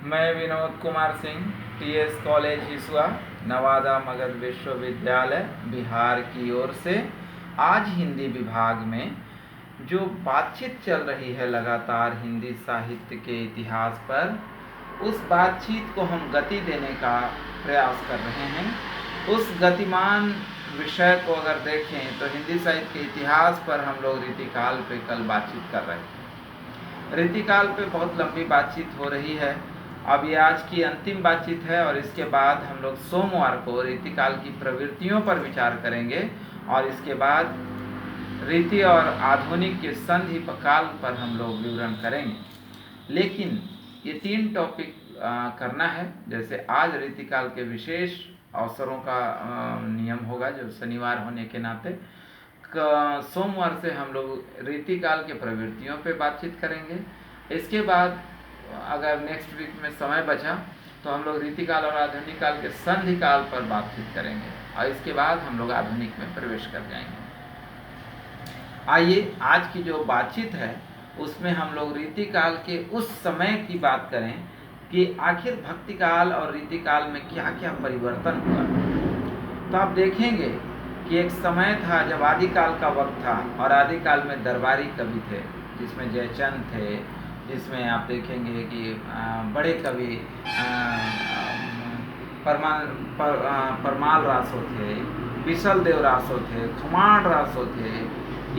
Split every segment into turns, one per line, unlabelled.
मैं Vinod Kumar Singh, TS college Hisua, Nawada Magadh विश्वविद्यालय बिहार की ओर से आज हिंदी विभाग में जो बातचीत चल रही है लगातार हिंदी साहित्य के इतिहास पर, उस बातचीत को हम गति देने का प्रयास कर रहे हैं। उस गतिमान विषय को अगर देखें तो हिंदी साहित्य के इतिहास पर हम लोग रीतिकाल पे कल बातचीत कर रहे थे। रीतिकाल पे बहुत लंबी बातचीत हो रही है। अब ये आज की अंतिम बातचीत है और इसके बाद हम लोग सोमवार को रीतिकाल की प्रवृत्तियों पर विचार करेंगे और इसके बाद रीति और आधुनिक के संधि काल पर हम लोग विवरण करेंगे। लेकिन ये 3 टॉपिक करना है। जैसे आज रीतिकाल के विशेष अवसरों का नियम होगा, जो शनिवार होने के नाते सोमवार से हम लोग रीतिकाल के प्रवृत्तियों पे बातचीत करेंगे। इसके बाद अगर नेक्स्ट वीक में समय बचा तो हम लोग रीतिकाल और आधुनिक काल के संधि काल पर बातचीत करेंगे और इसके बाद हम लोग आधुनिक में प्रवेश कर जाएंगे। आइए आज की जो बातचीत है उसमें हम लोग रीतिकाल के उस समय की बात करें कि आखिर भक्ति काल और रीतिकाल में क्या क्या परिवर्तन हुआ। तो आप देखेंगे कि एक समय था जब आदिकाल का वक्त था और आदिकाल में दरबारी कवि थे, जिसमें जयचंद थे, जिसमें आप देखेंगे कि बड़े कवि परमाल रासो थे, विशल देव रासो थे, खुमाण रासो थे।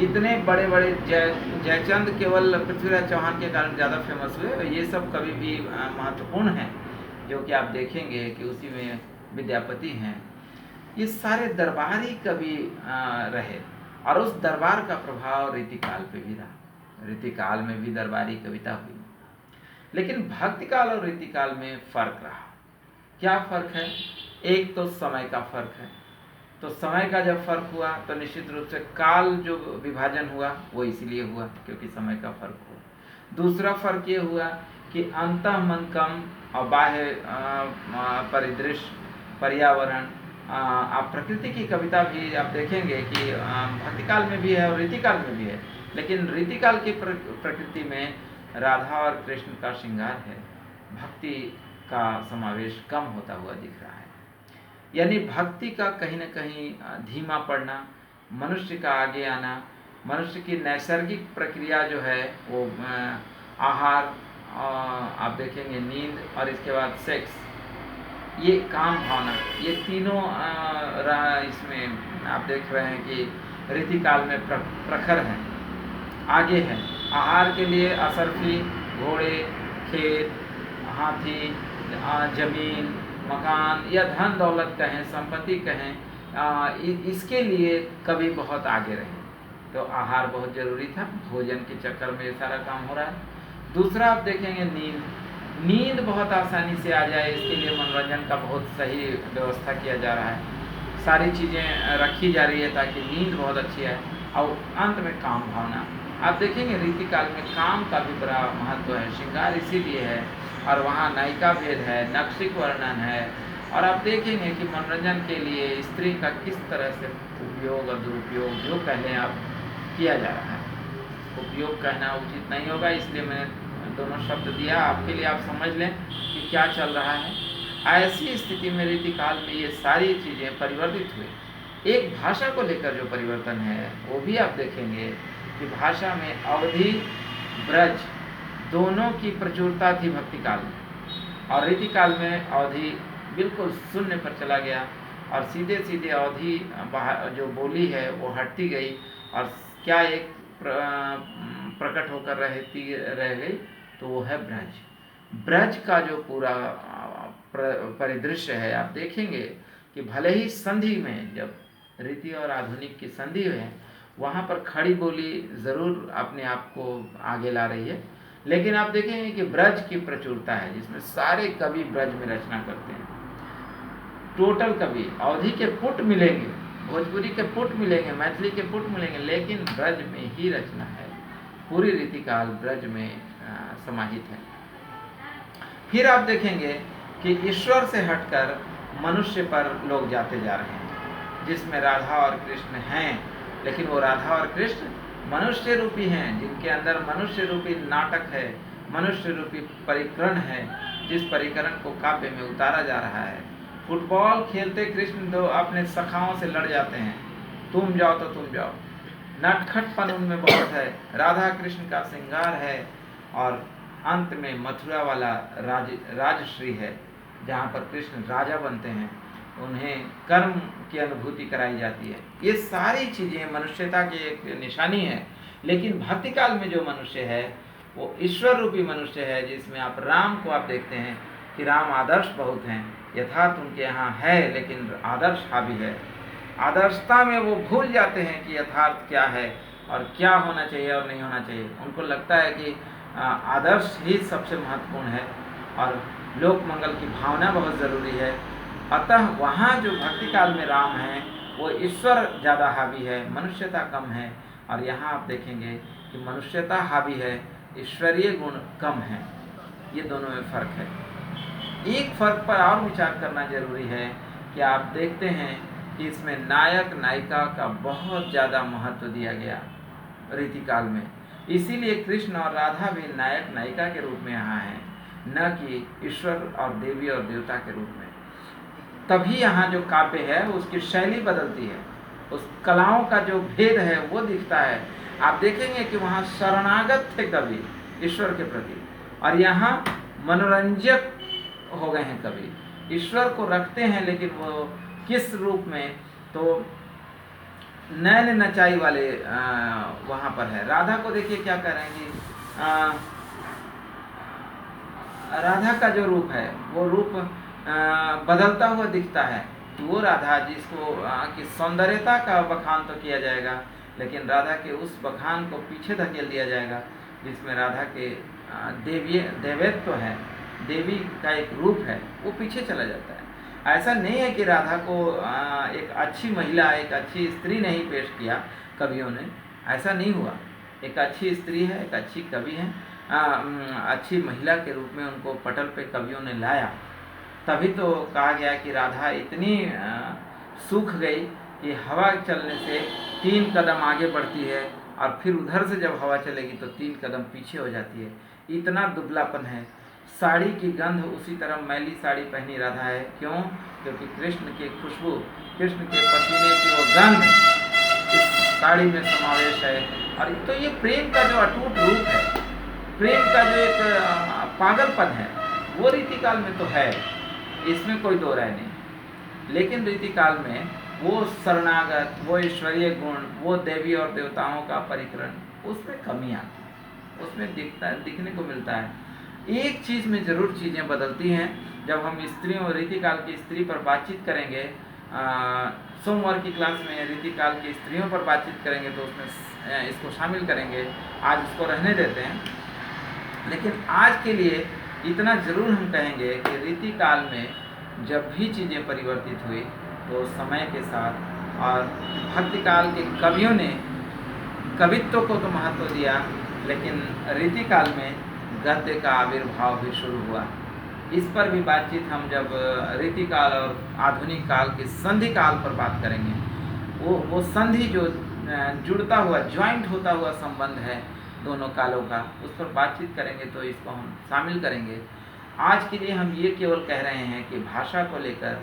इतने बड़े बड़े जयचंद केवल पृथ्वीराज चौहान के कारण ज़्यादा फेमस हुए। ये सब कवि भी महत्वपूर्ण हैं, जो कि आप देखेंगे कि उसी में विद्यापति हैं। ये सारे दरबारी कवि रहे और उस दरबार का प्रभाव रीतिकाल पे भी रहा। रीतिकाल में भी दरबारी कविता हुई, लेकिन भक्तिकाल और रीतिकाल में फर्क रहा। क्या फर्क है? एक तो समय का फर्क है। तो समय का जब फर्क हुआ तो निश्चित रूप से काल जो विभाजन हुआ वो इसलिए हुआ क्योंकि समय का फर्क हुआ। दूसरा फर्क ये हुआ कि अंतः मन कम और बाह्य परिदृश्य, पर्यावरण, आप प्रकृति की कविता भी आप देखेंगे कि भक्तिकाल में भी है और रीतिकाल में भी है। लेकिन रीतिकाल की प्रकृति में राधा और कृष्ण का श्रृंगार है, भक्ति का समावेश कम होता हुआ दिख रहा है। यानी भक्ति का कहीं न कहीं धीमा पड़ना, मनुष्य का आगे आना, मनुष्य की नैसर्गिक प्रक्रिया जो है वो आहार, आप देखेंगे नींद और इसके बाद सेक्स, ये काम भावना, ये तीनों इसमें आप देख रहे हैं कि रीतिकाल में प्रखर हैं, आगे हैं। आहार के लिए असरफी, घोड़े, खेत, हाथी, जमीन, मकान या धन दौलत कहें, संपत्ति कहें, इसके लिए कभी बहुत आगे रहे। तो आहार बहुत जरूरी था, भोजन के चक्कर में ये सारा काम हो रहा है। दूसरा आप देखेंगे नींद बहुत आसानी से आ जाए, इसके लिए मनोरंजन का बहुत सही व्यवस्था किया जा रहा है। सारी चीज़ें रखी जा रही है ताकि नींद बहुत अच्छी है। और अंत में काम भावना, आप देखेंगे रीतिकाल में काम का भी बड़ा महत्व है, श्रृंगार इसीलिए है और वहाँ नायिका भेद है, नक्शिक वर्णन है। और आप देखेंगे कि मनोरंजन के लिए स्त्री का किस तरह से उपयोग और दुरुपयोग, जो कहें आप, किया जा रहा है। उपयोग कहना उचित नहीं होगा, इसलिए मैंने दोनों शब्द दिया आपके लिए, आप समझ लें कि क्या चल रहा है। ऐसी स्थिति में रीतिकाल में ये सारी चीज़ें परिवर्तित हुई। एक भाषा को लेकर जो परिवर्तन है वो भी आप देखेंगे कि भाषा में अवधि, ब्रज दोनों की प्रचुरता थी भक्तिकाल में, और रीतिकाल में अवधि बिल्कुल शून्य पर चला गया और सीधे सीधे अवधि जो बोली है वो हटती गई और क्या एक प्रकट होकर रह गई, तो वो है ब्रज। ब्रज का जो पूरा परिदृश्य है, आप देखेंगे कि भले ही संधि में जब रीति और आधुनिक की संधि है, वहाँ पर खड़ी बोली ज़रूर अपने आप को आगे ला रही है, लेकिन आप देखेंगे कि ब्रज की प्रचुरता है, जिसमें सारे कवि ब्रज में रचना करते हैं। टोटल कवि, अवधि के पुट मिलेंगे, भोजपुरी के पुट मिलेंगे, मैथिली के पुट मिलेंगे, लेकिन ब्रज में ही रचना है। पूरी रीतिकाल ब्रज में समाहित है। फिर आप देखेंगे कि ईश्वर से हटकर मनुष्य पर लोग जाते जा रहे हैं, जिसमें राधा और कृष्ण हैं, लेकिन वो राधा और कृष्ण मनुष्य रूपी हैं, जिनके अंदर मनुष्य रूपी नाटक है, मनुष्य रूपी परिकरण है, जिस परिकरण को काव्य में उतारा जा रहा है। फुटबॉल खेलते कृष्ण तो अपने सखाओं से लड़ जाते हैं, तुम जाओ तो तुम जाओ। नटखटपन उनमें बहुत है। राधा कृष्ण का श्रृंगार है और अंत में मथुरा वाला राजश्री है, जहाँ पर कृष्ण राजा बनते हैं, उन्हें कर्म की अनुभूति कराई जाती है। ये सारी चीज़ें मनुष्यता की एक निशानी है। लेकिन भक्ति काल में जो मनुष्य है वो ईश्वर रूपी मनुष्य है, जिसमें आप राम को आप देखते हैं कि राम आदर्श बहुत हैं, यथार्थ उनके यहाँ है लेकिन आदर्श हावी है। आदर्शता में वो भूल जाते हैं कि यथार्थ क्या है और क्या होना चाहिए और नहीं होना चाहिए। उनको लगता है कि आदर्श ही सबसे महत्वपूर्ण है और लोक मंगल की भावना बहुत ज़रूरी है। अतः वहाँ जो भक्ति काल में राम हैं वो ईश्वर ज़्यादा हावी है, मनुष्यता कम है। और यहाँ आप देखेंगे कि मनुष्यता हावी है, ईश्वरीय गुण कम है। ये दोनों में फ़र्क है। एक फ़र्क पर और विचार करना जरूरी है कि आप देखते हैं कि इसमें नायक नायिका का बहुत ज़्यादा महत्व दिया गया रीतिकाल में। इसीलिए कृष्ण और राधा भी नायक नायिका के रूप में यहाँ हैं, न कि ईश्वर और देवी और देवता के रूप में। तभी यहाँ जो काव्य है उसकी शैली बदलती है, उस कलाओं का जो भेद है वो दिखता है। आप देखेंगे कि वहाँ शरणागत थे कवि ईश्वर के प्रति, और यहाँ मनोरंजक हो गए हैं कवि। ईश्वर को रखते हैं लेकिन वो किस रूप में, तो नैन नचाई वाले वहाँ पर है। राधा को देखिए क्या कह रहे हैं कि राधा का जो रूप है वो रूप बदलता हुआ दिखता है। वो राधा जिसको कि सौंदर्यता का बखान तो किया जाएगा, लेकिन राधा के उस बखान को पीछे धकेल दिया जाएगा जिसमें राधा के देवत्व है, देवी का एक रूप है, वो पीछे चला जाता है। ऐसा नहीं है कि राधा को एक अच्छी महिला, एक अच्छी स्त्री नहीं पेश किया कवियों ने, ऐसा नहीं हुआ। एक अच्छी स्त्री है, एक अच्छी कवि है, अच्छी महिला के रूप में उनको पटल पे कवियों ने लाया। तभी तो कहा गया कि राधा इतनी सूख गई कि हवा चलने से 3 कदम आगे बढ़ती है और फिर उधर से जब हवा चलेगी तो 3 कदम पीछे हो जाती है। इतना दुबलापन है। साड़ी की गंध उसी तरह मैली साड़ी पहनी राधा है। क्यों? क्योंकि कृष्ण की खुशबू, कृष्ण के पसीने की वो गंध इस साड़ी में समावेश है। और तो ये प्रेम का जो अटूट रूप है, प्रेम का जो एक पागलपन है, वो रीतिकाल में तो है, इसमें कोई दो राय नहीं। लेकिन रीतिकाल में वो शरणागत, वो ईश्वरीय गुण, वो देवी और देवताओं का परिकरण, उसमें कमी आती है, उसमें दिखने को मिलता है। एक चीज़ में ज़रूर चीज़ें बदलती हैं। जब हम स्त्रियों, रीतिकाल की स्त्री पर बातचीत करेंगे, सोमवार की क्लास में रीतिकाल की स्त्रियों पर बातचीत करेंगे तो उसमें इसको शामिल करेंगे। आज इसको रहने देते हैं, लेकिन आज के लिए इतना ज़रूर हम कहेंगे कि रीतिकाल में जब भी चीज़ें परिवर्तित हुई तो समय के साथ, और भक्तिकाल के कवियों ने कवित्व को तो महत्व दिया, लेकिन रीतिकाल में गद्य का आविर्भाव भी शुरू हुआ। इस पर भी बातचीत हम जब रीतिकाल और आधुनिक काल के संधि काल पर बात करेंगे, वो संधि जो जुड़ता हुआ, ज्वाइंट होता हुआ संबंध है दोनों कालों का, उस पर बातचीत करेंगे तो इसको हम शामिल करेंगे। आज के लिए हम ये केवल कह रहे हैं कि भाषा को लेकर,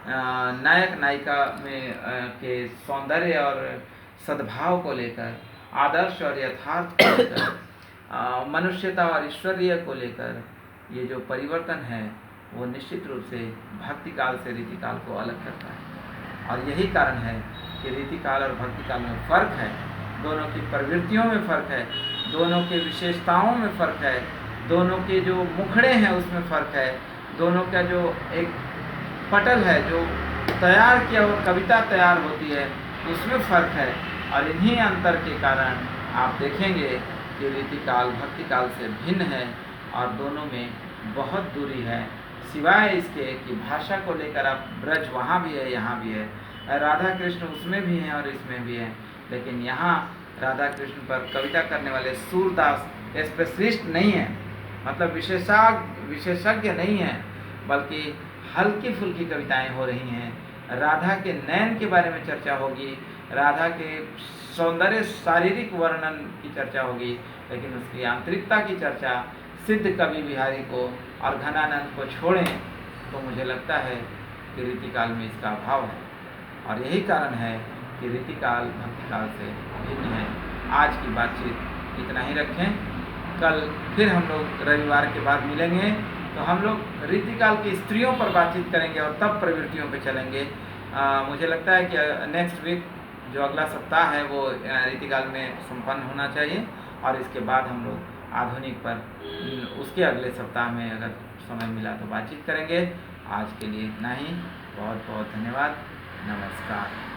नायक नायिका में के सौंदर्य और सद्भाव को लेकर, आदर्श और यथार्थ को लेकर, मनुष्यता और ईश्वरीय को लेकर ये जो परिवर्तन है वो निश्चित रूप से भक्तिकाल से रीतिकाल को अलग करता है। और यही कारण है कि रीतिकाल और भक्तिकाल में फ़र्क है, दोनों की प्रवृत्तियों में फ़र्क है, दोनों के विशेषताओं में फ़र्क है, दोनों के जो मुखड़े हैं उसमें फ़र्क है, दोनों का जो एक पटल है जो तैयार किया हुआ कविता तैयार होती है उसमें फ़र्क है। और इन्हीं अंतर के कारण आप देखेंगे कि रीतिकाल भक्तिकाल से भिन्न है और दोनों में बहुत दूरी है, सिवाय इसके कि भाषा को लेकर आप ब्रज वहाँ भी है, यहाँ भी है, राधा कृष्ण उसमें भी हैं और इसमें भी है। लेकिन यहाँ राधा कृष्ण पर कविता करने वाले सूरदास स्पेशलिस्ट नहीं है, मतलब विशेषज्ञ नहीं है, बल्कि हल्की फुल्की कविताएं हो रही हैं। राधा के नयन के बारे में चर्चा होगी, राधा के सौंदर्य शारीरिक वर्णन की चर्चा होगी, लेकिन उसकी आंतरिकता की चर्चा, सिद्ध कवि बिहारी को और घनानंद को छोड़ें तो मुझे लगता है कि रीतिकाल में इसका अभाव है। और यही कारण है कि रीतिकाल भक्तिकाल से भिन्न है। आज की बातचीत इतना ही रखें। कल फिर हम लोग रविवार के बाद मिलेंगे तो हम लोग रीतिकाल की स्त्रियों पर बातचीत करेंगे और तब प्रवृत्तियों पे चलेंगे। मुझे लगता है कि नेक्स्ट वीक जो अगला सप्ताह है वो रीतिकाल में संपन्न होना चाहिए और इसके बाद हम लोग आधुनिक पर उसके अगले सप्ताह में अगर समय मिला तो बातचीत करेंगे। आज के लिए इतना ही। बहुत बहुत धन्यवाद। नमस्कार।